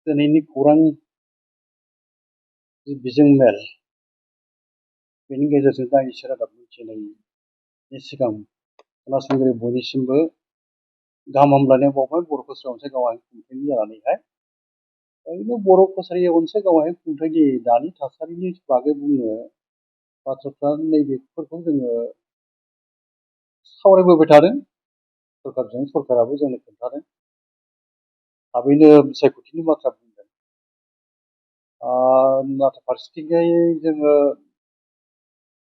दिनैनि खौरां बिजों मेल बेनि गेजेरजों दाइनिसो रादाब मिथिनायनि सिगां खोनासंगिरि बयनिसिमबो गाहाम हामलायनाय बावबाय। बर' कसारि अनसाय गावारि खुंथायनि जानानैहाय ओरैनो बर' कसारि अनसाय गावारि खुंथायनि दानि थासारिनि बागै बुंनो बाथ्राफ्रा नैबेफोरखौ जोङो सावरायबोबाय थादों। सरकारजों सरकाराबो जोंनो खोन्थादों। थाबैनो बिसायख'थिनि बाथ्रा बुंदों। नाथाय फारसेथिंजाय जोङो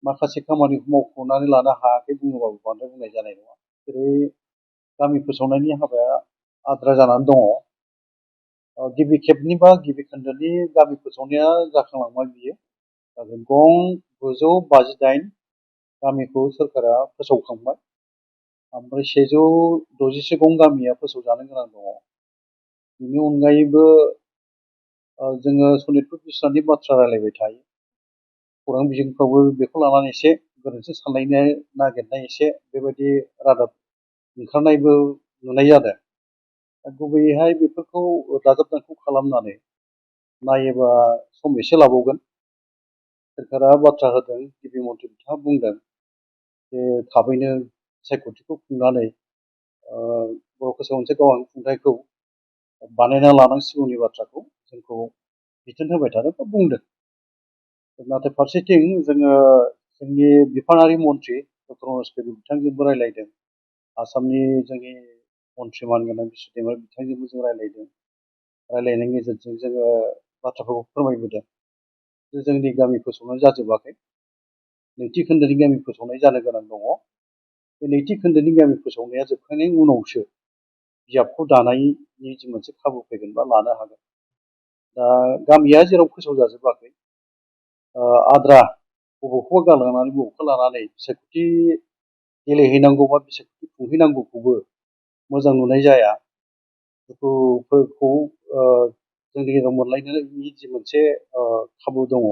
माखासे खामानिखौ मावख'नानै लानो हायाखै बुङोबाबो बांद्राय बुंनाय जानाय नङा। जेरै गामि फोसावनायनि हाबाया आद्रा जानानै दङ। गिबि खेबनि बा गिबि खोन्दोनि गामि फोसावनाया जाखांलांबाय बियो। गं 958 गामिखौ सोरखारा फोसावखांबाय। ओमफ्राय 160 गं गामिया फोसावजानो गोनां दङ। बेनि अनगायैबो जोङो सनितपुर बिस्वनाथनि बाथ्रा रायलायबाय थायो। खौरां बिजोंफ्रावबो बेखौ लानानै एसे गोरोन्थि सानलायनो नागिरनाय एसे बेबायदि रादाब ओंखारनायबो नुनाय जादों। गुबैयैहाय बेफोरखौ दाजाब दानख' खालामनानै नायोबा सम एसे लाबावगोन। सोरखारा बाथ्रा होदों, गिबि मन्थ्रि बिथाङा बुंदों जे थाबैनो बिसायख'थिखौ खुंनानै बर' कसारि अनसाय गावारि खुंथायखौ बानायना लानांसिगौनि बाथ्राखौ जोंखौ बिथोन होबाय थादों बा बुंदों। नाथाय फारसेथिं जोङो जोंनि बिफानारि मन्थ्रि डक्टर मनज पेगु बिथांजोंबो रायलायदों। आसामनि जोंनि मन्थ्रि मानगोनां बिस्वजित बिथांजोंबो जों रायलायदों। रायलायनायनि गेजेरजों जोङो बाथ्राफोरखौ फोरमायबोदों जे जोंनि गामि फोसावनाय जाजोबाखै। नैथि खोन्दोनि गामि फोसावनाय जानो गोनां दङ। बे नैथि खोन्दोनि गामि फोसावनाया जोबखांनायनि उनावसो बिजाबखौ दानायनि जि मोनसे खाबु फैगोन बा लानो हागोन। दा गामिया जेराव फोसावजाजोबाखै, आद्रा बबेखौबा गालांनानै बबेखौ लानानै बिसायख'थि गेलेहैनांगौ बा बिसायख'थि खुंहैनांगौखौबो मोजां नुनाय जाया। दुखुफोरखौ जोंनि गेजेराव मोनलायनायनि जि मोनसे खाबु दङ,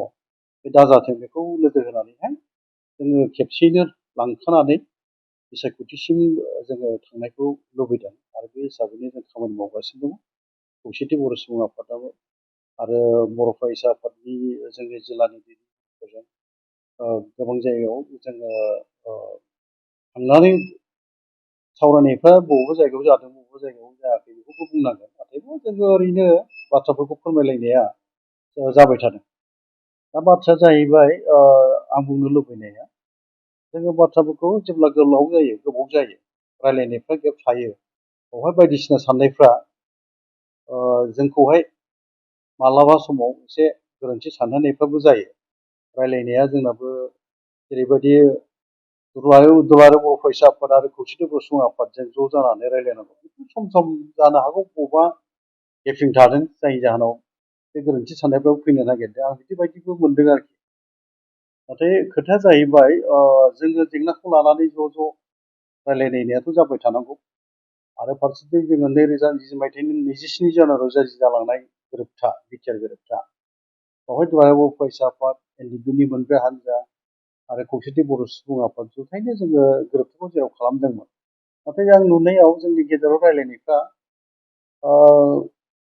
बे दाजाथों बेखौ नोजोर होनानैहाय जोङो खेबसेयैनो लांखानानै बिसायख'थिसिम जोङो थांनायखौ लुबैदों। आरो बे हिसाबैनो जों खामानि मावगासिनो दङ। खौसेथि बर' सुबुं आफादाबो आरो बर' फरायसा आफादनि जोंनि जिल्लानि दैदेनगिरिफोरजों गोबां जायगायाव जोङो थांनानै सावरायनायफ्रा बबेबा जायगायाव जादों, बबेबा जायगायाव जायाखै बेखौबो बुंनांगोन। नाथायबा जोङो ओरैनो बाथ्राफोरखौ फोरमायलायनाया जाबाय थादों। दा बाथ्राया जाहैबाय आं बुंनो लुबैनाया, जोङो बाथ्राफोरखौ जेब्ला गोलाव जायो, गोबाव जायो, रायलायनायफ्रा गेप थायो, बेवहाय बायदिसिना साननायफ्रा जोंखौहाय मालाबा समाव एसे गोरोन्थि सानहोनायफ्राबो जायो। रायलायनाया जोंनाबो जेरैबायदि दुलाराय बर' फरायसा आफाद आरो खौसेथि बर' सुबुं आफादजों ज' जानानै रायलायनांगौ, बेफोर सम सम जानो हागौ बबेबा गेपिं थादों, जायनि जाहोनाव बे गोरोन्थि साननायफ्राबो फैनो नागिरदों। आं बिदिबायदिबो मोनदों आरोखि। नाथाय खोथाया जाहैबाय जोङो जेंनाखौ लानानै ज' ज' रायलायनायाथ' जाबाय थानांगौ। आरो फारसेथिं जोङो 2020 मायथाइनि 27 जानुवारियाव जालांनाय गोरोबथा, बिटिआर गोरोबथा, बेवहाय दुलाराय बर' फरायसा आफाद, एनडिएफबिनि मोनब्रै हान्जा आरो खौसेथि बर' सुबुं आफाद जथायनो जोङो गोरोबथाखौ जेराव खालामदोंमोन। नाथाय आं नुनायाव जोंनि गेजेराव रायलायनायफ्रा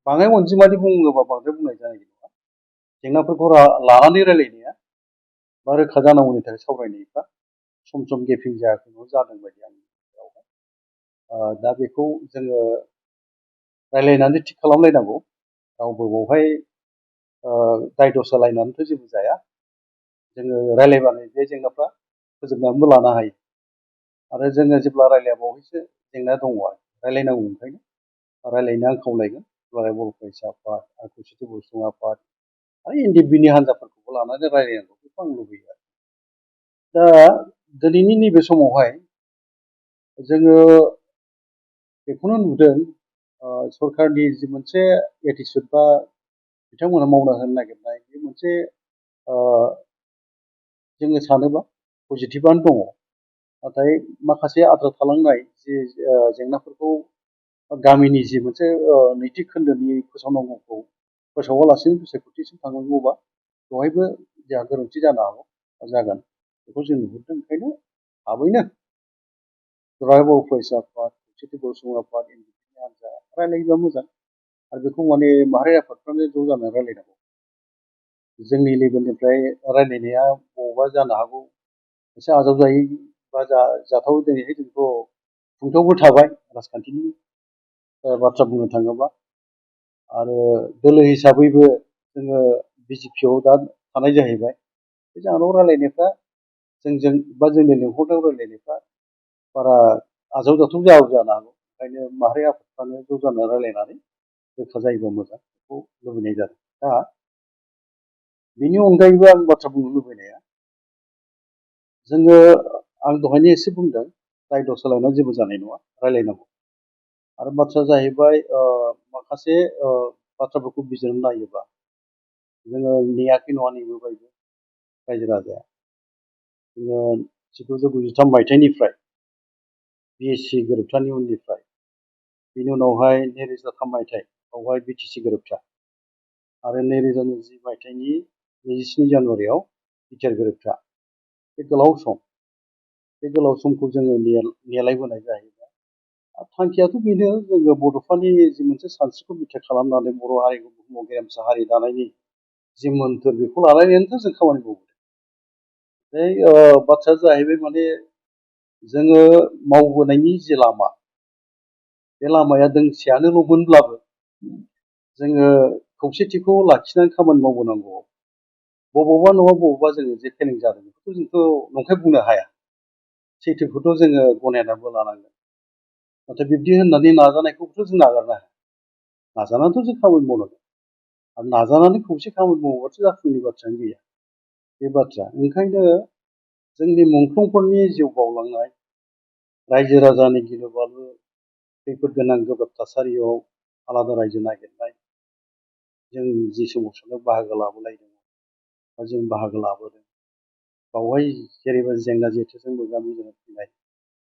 बाङाय अनजिमानि बुङोबा बांद्राय बुंनाय जानाय नङा। जेंनाफोरखौ लानानै रायलायनाया बा रोखा जानांगौनि थाखाय सावरायनायफ्रा सम सम गेपिं जायाखै, जादों बायदि आंनि गेजेरावहाय। दा बेखौ जोङो रायलायनानै थिग खालामलायनांगौ। रावबो बावहाय दाय दसा लायनानैथ' जेबो जाया। जोङो रायलायबानो बे जेंनाफ्रा फोजोबनानैबो लानो हायो। आरो जोङो जेब्ला रायलाया बावहायसो जेंना दङ आरो रायलायनांगौ। ओंखायनो रायलायनो आं खावलायगोन दुलाराय बर' फरायसा आफाद आरो खौसेथि बर' सुबुं आफाद आरो एनडिएफबिनि हान्जाफोरखौबो लानानै रायलायनांगौ, बेखौ आं लुबैयो आरो। दा दिनैनि नैबे समावहाय जोङो बेखौनो नुदों, सरकारनि जि मोनसे एटिचुड बा बिथांमोना मावना होनो नागिरनाय, बे मोनसे जोङो सानोबा पजिटिभआनो दङ। नाथाय माखासे आद्रा थालांनाय जि जेंनाफोरखौ गामिनि जि मोनसे नैथि खोन्दोनि फोसावनांगौखौ फोसावालासिनो बिसायख'थिसिम थांनांगौबा बेवहायबो जोंहा गोरोन्थि जानो हागौ, जागोन, बेखौ जों नुहुरदों। ओंखायनो थाबैनो दुलाराय बर' फरायसा आफाद, खौसेथि बर' सुबुं आफाद, एनडिएफबिनि हान्जा रायलायोबा मोजां। आरो बेखौ माने माहारि आफादफ्रानो ज' जानानै रायलायनांगौ। जोंनि लेभेलनिफ्राय रायलायनाया बबावबा जानो हागौ एसे आजावजायै बा जाथावै दिनैहाय जोंथ' खुंथायावबो थाबाय राजखान्थिनि बाथ्रा बुंनो थाङोबा आरो दोलो हिसाबैबो जोङो बिजेपिआव दा थानाय जाहैबाय। बे जाहोनाव रायलायनायफ्रा जोंजों बा जोंनि लिंहरनायाव रायलायनायफ्रा बारा आजावजाथाव जायाबो जानो हागौ। ओंखायनो माहारि आफादफ्रानो ज' जानानै रायलायनानै रोखा जायोबा मोजां बेखौ लुबैनाय जादों। दा बेनि अनगायैबो आं बाथ्रा बुंनो लुबैनाया जोङो आं दहायनो एसे बुंदों दाय दस होलायनानै जेबो जानाय नङा रायलायनांगौ। आरो बाथ्राया जाहैबाय माखासे बाथ्राफोरखौ बिजिरनानै नायोबा जोङो नेयाखै नङा नेबोबायबो रायजो राजाया। जोङो 1993 मायथाइनिफ्राय बिएसि गोरोबथानि उननिफ्राय बेनि उनावहाय 2003 मायथाइ बावहाय बिटिसि गोरोबथा आरो 2020 मायथाइनि 27 जानुवारियाव बिटिआर गोरोबथा। बे गोलाव समखौ जोङो नेलायबोनाय जाहैबाय। थांखियाथ' बेनो जोङो बड'फानि जि मोनसे सानस्रिखौ बिथा खालामनानै बर' हारिखौ बुहुमाव गेरेमसा हारि दानायनि जि मोन्थोर बेखौ लानानैनोथ' जों खामानि मावो। बे बाथ्राया जाहैबाय माने जोङो मावबोनायनि जे लामा बे लामाया दोंसेयानोल'मोनब्लाबो जोङो खौसेथिखौ लाखिनानै खामानि मावबोनांगौ। बबावबा नङा बबावबा जोङो जे फेलें जादों बेखौथ' जोंथ' नंखाय बुंनो हाया। सैथोखौथ' जोङो गनायनानैबो लानांगोन। नाथाय बिब्दि होननानै नाजानायखौबोथ' जों नागारनो हाया। नाजानानैथ' जों खामानि मावनांगोन आरो नाजानानै खौसे खामानि मावोबाथ' जाफुङैनि बाथ्रायानो गैया। बे बाथ्रा ओंखायनो जोंनि मुंख्लंफोरनि जिउ बाउलांनाय रायजो राजानि गिलु बालु खैफोद गोनां गोब्राब थासारियाव आलादा रायजो नागिरनाय जों जि सोमावसारनायाव बाहागो लाबोलायदों बा जों बाहागो लाबोदों बावहाय जेरैबायदि जेंना जेथोजों मोगा मोगि जानानै फैनाय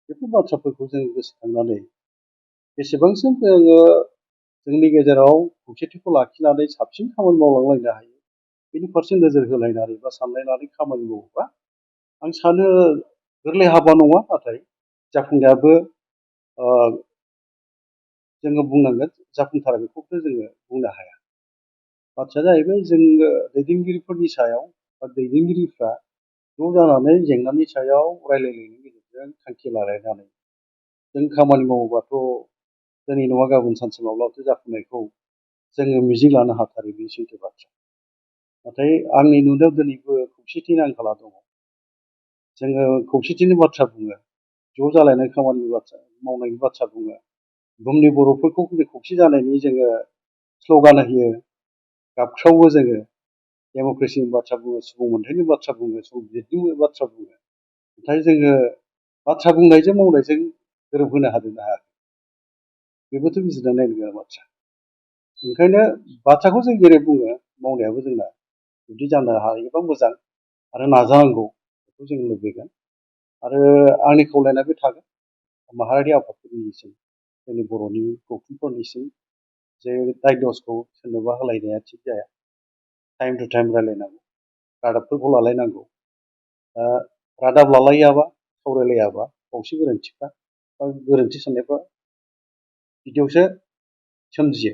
बेफोर बाथ्राफोरखौ जों गोसोखांनानै बेसेबांसिम जोङो जोंनि गेजेराव खौसेथिखौ लाखिनानै साबसिन खामानि मावलांलायनो हायो बेनि फारसे नोजोर होलायनानै बा सानलायनानै खामानि मावोबा आं सानो गोरलै हाबा नङा। नाथाय जाफुंनायाबो जोङो बुंनांगोन जाफुंथारा बेखौथ' जोङो बुंनो हाया। बाथ्राया जाहैबाय जोङो दैदेनगिरिफोरनि सायाव बा दैदेनगिरिफ्रा ज' जानानै जेंनानि सायाव रायलायनायनि गेजेरजों थांखि लालायनानै जों खामानि मावोबाथ' दिनै नङा गाबोन सानसे माब्लाबाथ' जाफुंनायखौ जोङो मिजिं लानो हाथारो। बे सैथो बाथ्रा। नाथाय आंनि नुनायाव दिनैबो खौसेथिनि आंखाला दङ। जोङो खौसेथिनि बाथ्रा बुङो, ज' जालायनाय खामानि मावनायनि बाथ्रा बुङो, बुहुमनि बर'फोरखौ खौसे जानायनि जोङो स्ल'गान होयो, गाबख्रावो जोङो, डेम'क्रेसिनि बाथ्रा बुङो, सुबुं मोनथायनि बाथ्रा बुङो, संबिजितनि बाथ्रा बुङो। नाथाय जोङो बाथ्रा बुंनायजों मावनायजों गोरोबहोनो हादोंना हायाखै बेबोथ' बिजिरनानै नायनो गोनां बाथ्रा। ओंखायनो बाथ्राखौ जों जेरै बुङो मावनायाबो जोंना जुदि जानो हायोबा मोजां आरो नाजानांगौ बेखौ जों लुबैगोन। आरो आंनि खावलायनाया बे थागोन माहारियारि आफादफोरनिसिम जोंनि बर'नि गौथुमफोरनिसिम जे दाय दसखौ सोरनोबा होलायनाया थिग जाया। टाइम टु टाइम रायलायनांगौ, रादाबफोरखौ लालायनांगौ। रादाब लालायाबा सावरायलायाबा बावसो गोरोन्थिफ्रा बा गोरोन्थि साननायफ्रा बिदियावसो सोमजियो।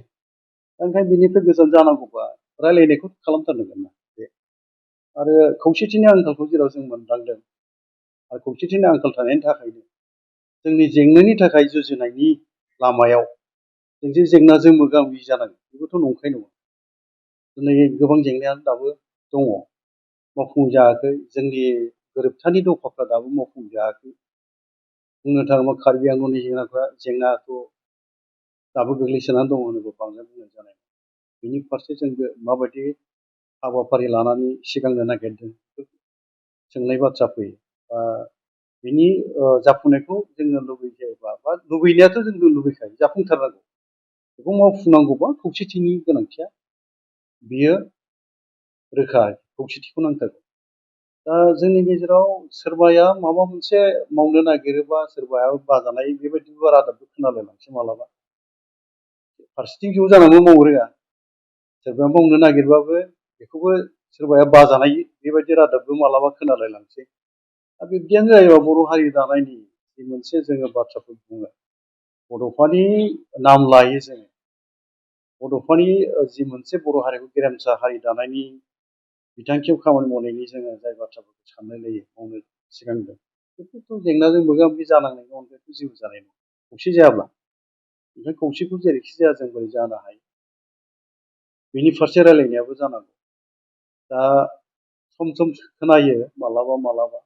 ओंखायनो बिनिफ्राय गोजान जानांगौबा रायलायनायखौ खालामथारनांगोन ना बे। आरो खौसेथिनि आंखालखौ जेराव जों मोनदांदों आरो खौसेथिनि आंखाल थानायनि थाखायनो जोंनि जेंनानि थाखाय जुजिनायनि लामायाव जों जे जेंनाजों मोगा मोगि जानांगौ बेबोथ' नंखाय नङा। दिनै गोबां जेंनायानो दाबो दङ, मावफुंजायाखै। जोंनि गोरोबथानि दफाफ्रा दाबो मावफुंजायाखै। बुंनो थाङोब्ला कार्बि आंलंनि जेंनाथ' दाबो गोग्लैसोनानै दङ होनोबा बांद्राय बुंनाय जानाय नङा। बिनि फारसे जोंबो माबायदि हाबाफारि लानानै सिगांनो नागिरदों सोंनाय बाथ्रा फैयो। बिनि जाफुंनायखौ जोङो लुबैयोबा बा लुबैनायाथ' जों लुबैखायो जाफुंथारनांगौ। बेखौ मावफुंनांगौबा खौसेथिनि गोनांथिया बियो रोखा, खौसेथिखौ नांथारगौ। दा जोंनि गेजेराव सोरबाया माबा मोनसे मावनो नागिरोबा सोरबाया बाजानाय बेबायदिबो रादाबबो खोनालायलांसै मालाबा। फारसेथिं ज' जानानैबो मावनो रोङा, सोरबाया मावनो नागिरबाबो बेखौबो सोरबाया बाजानाय बेबायदि रादाबबो मालाबा खोनालायलांसै। दा बिब्दियानो जायोबा बर' हारि दानायनि जि मोनसे जोङो बाथ्राफोर बुङो बड'फानि नाम लायो जोङो बड'फानि जि मोनसे बर' हारिखौ गेरेमसा हारि दानायनि बिथांखियाव खामानि मावनायनि जोङो जाय बाथ्राफोरखौ साननो लायो मावनो सिगांदों बेफोरथ' जेंनाजों मोगा मोगि जानांनायनि अनगायैथ' जेबो जानाय नङा खौसे जायाब्ला। ओमफ्राय खौसेखौ जेरैखि जाया जों बोरै जानो हायो बिनि फारसे रायलायनायाबो जानांगौ। दा सम सम खोनायो मालाबा मालाबा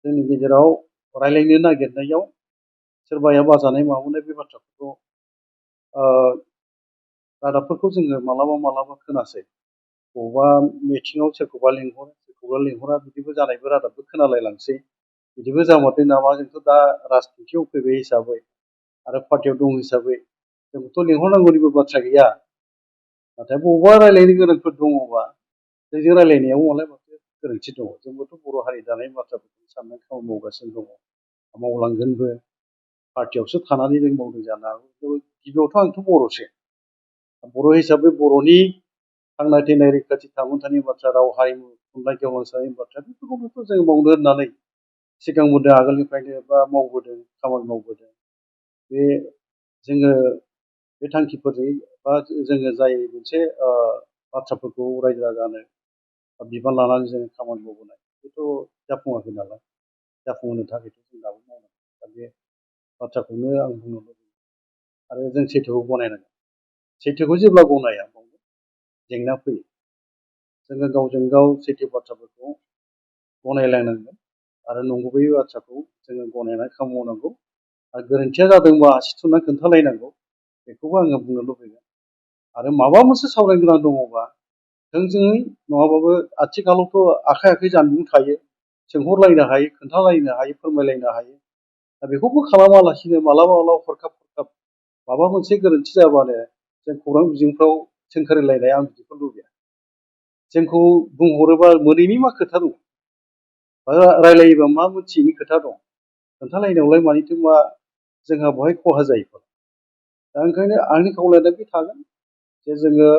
जोंनि गेजेराव रायलायनो नागिरनायाव सोरबाया बाजानाय माबानाय बे बाथ्राफोरखौ रादाबफोरखौ जोङो मालाबा मालाबा खोनासै बबेबा मिटिङाव सोरखौबा लिंहरा बिदिबो जानायबो रादाबबो खोनालायलांसै बिदिबो जामारदों नामा जोंथ' दा राजनितियाव फैबाय हिसाबै आरो पार्टियाव दं हिसाबै जोंखौथ' लिंहरनांगौनिबो बाथ्रा गैया। नाथाय बबेबा रायलायनो गोनांफोर दङबा जोंजों रायलायनायाव मालाय माथो गोरोन्थि दङ। जोंबोथ' बर' हारि दानाय बाथ्राफोरखौ साननानै खामानि मावगासिनो दङ मावलांगोनबो। पार्टियावसो थानानै जों मावदों जानो हागौ गिबियावथ' आंथ' बर'सो बर' हिसाबै बर'नि थांना थैनाय रैखाथि थामोन्थानि बाथ्रा राव हारिमु थुनलाइ गेवलांसारनायनि बाथ्रा बेफोरखौबोथ' जों मावनो होननानै सिगांबोदों आगोलनिफ्रायनो बा मावबोदों खामानि मावबोदों। बे जोङो बे थांखिफोरजों बा जोङो जाय मोनसे बाथ्राफोरखौ रायजो राजानो बिबान लानानै जोङो खामानि मावबोनाय बेथ' जाफुङाखै नालाय जाफुंहोनो थाखायथ' जों दाबो मावनांगौ। दा बे बाथ्राखौनो आं बुंनो लुबैयो आरो जों सैथोखौ गनायनांगोन। सैथोखौ जेब्ला गनाया बावनो जेंना फैयो। जोङो गावजों गाव सैथो बाथ्राफोरखौ गनायलायनांगोन आरो नंगुबै बाथ्राखौ जोङो गनायनानै खामानि मावनांगौ आरो गोरोन्थिया जादोंबा आसि थुनानै खोन्थालायनांगौ बेखौबो आङो बुंनो लुबैगोन। आरो माबा मोनसे सावरायनो गोनां दङबा थोंजोङै नङाबाबो आथिखालावथ' आखाइ आखाइ जानबुं थायो सोंहरलायनो हायो खोन्थालायनो हायो फोरमायलायनो हायो। दा बेखौबो खालामालासिनो मालाबा मालाबा हरखाब माबा मोनसे गोरोन्थि जाबानो जों खौरां बिजोंफ्राव सोंखारिलायनाय आं बिदिखौ लुबैया। जोंखौ बुंहरोबा मोनैनि मा खोथा दं बा रायलायोबा मा मोनथियैनि खोथा दं खोन्थालायनायावलाय मानिथो मा जोंहा बहाय खहा जायो। दा ओंखायनो आंनि खावलायनाया बे थागोन जे जोङो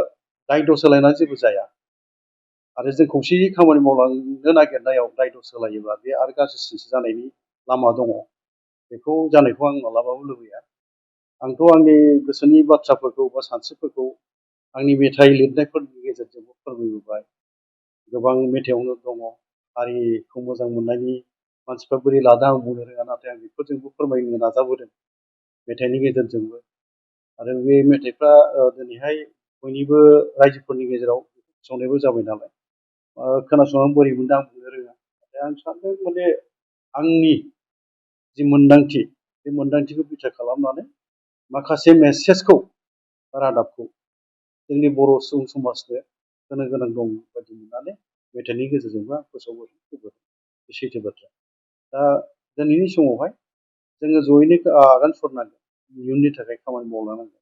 दायद' सोलायनानै जेबो जाया आरो जों खौसेयै खामानि मावलांनो नागिरनायाव दायद' सोलायोबा बे आरो गाज्रिसिनसो जानायनि लामा दङ। बेखौ जानायखौ आं मालाबाबो लुबैया। आंथ' आंनि गोसोनि बाथ्राफोरखौ बा सानस्रिफोरखौ आंनि मेथाइ लिरनायफोरनि गेजेरजोंबो फोरमायबोबाय। गोबां मेथाइआवनो दङ हारिखौ मोजां मोननायनि मानसिफ्रा बोरै लादों आं बुंनो रोङा नाथाय आं बेफोरजोंबो फोरमायनो नाजाबोदों मेथाइनि गेजेरजोंबो। आरो बे मेथाइफ्रा दिनैहाय बयनिबो रायजोफोरनि गेजेराव फोसावनायबो जाबाय नालाय खोनासंनानै बोरै मोनदों आं बुंनो रोङा। नाथाय आं सानदों माने आंनि जि मोन्दांथि बे मोन्दांथिखौ बिथा खालामनानै माखासे मेसेजखौ रादाबखौ जोंनि बर' सुबुं समाजनो होनो गोनां दं बायदि मोननानै मेथाइनि गेजेरजोंबो आं फोसावबोदों बे सैथो बाथ्रा। दा दिनैनि समावहाय जोङो जयैनो आगान सुरनांगोन इयुननि थाखाय खामानि मावलांनांगोन।